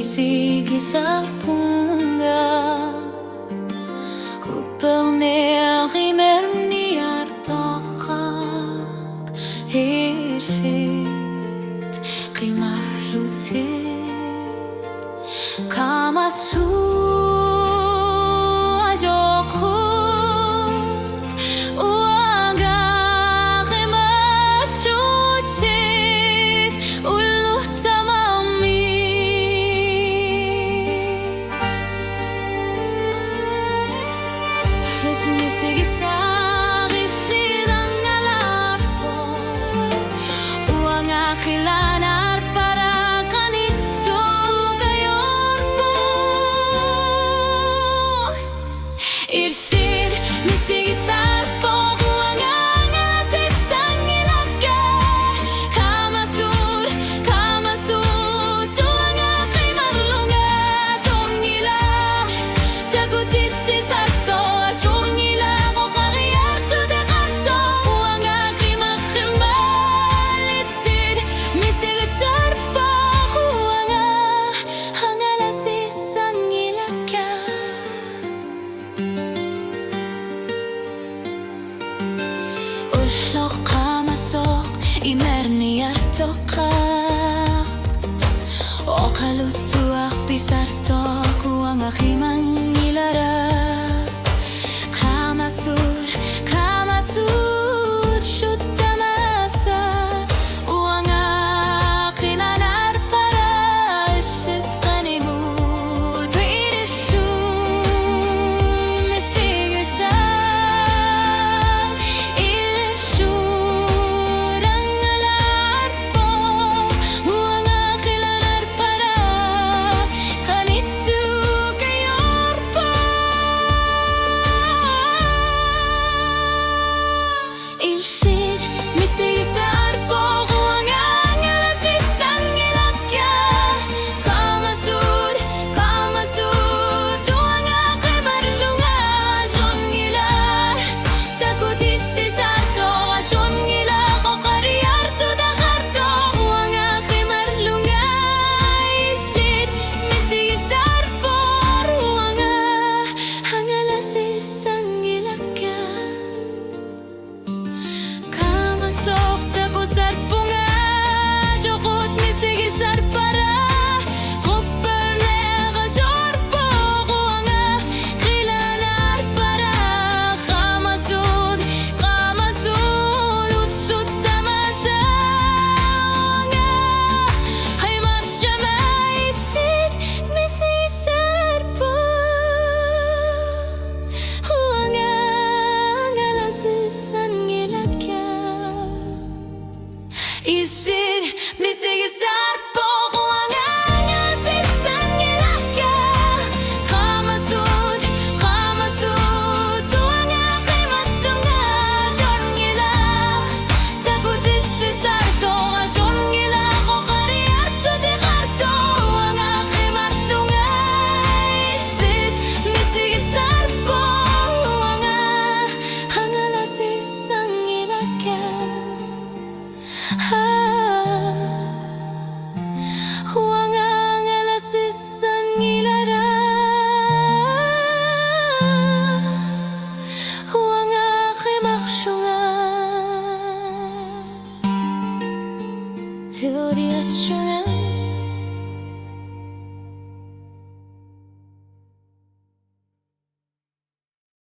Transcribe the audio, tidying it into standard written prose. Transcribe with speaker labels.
Speaker 1: Sige sa punga Kuperne Rimer Niartokak Hirfit Rimarutit Kamasu Ajokut Uanga Rimarutit Uluh tamami Sige sa rifidang alarpo Uang akilanar para kanito kayorpo Irsid misigi sarpo Uang angalasis ang ilaga Kamasur, kamasur Tuang akimarlunga Songila Tagutit si sarto Ullok kamasok imerni artokak Okalutuak pisartok uang akimang ilara Kamasur, kamasur Shutamasa uang akinanar para Shikkanimut Ridishum Mesigisar Ilshid, misigi sarpo Uang angalasis ang ilakya Kamasud, kamasud Uang akimarlunga Asyon ngila Takutit si sarto Asyon ngila Kokariyarto dakarto Uang akimarlunga Ilshid, misigi sarpo Uang angalasis ang ilakya Sok taku sarpunga Jokut misigi sarpara Kuperne gajorpo Kuanga kilanar para Kamasud, kamasud Utsut tamasa Wanga Hay marshama Ifsid misigi sarpo Wanga Angalasis ang ilakya Isid, misigi sarpo Uang angalasis ang ilakya Kamasud, kamasud Uang akimatsunga Asyon ngila Takutit si sarto Asyon ngila Kokariyarto di karto Uang akimatlunga Isid, misigi sarpo Uang angalasis ang ilakya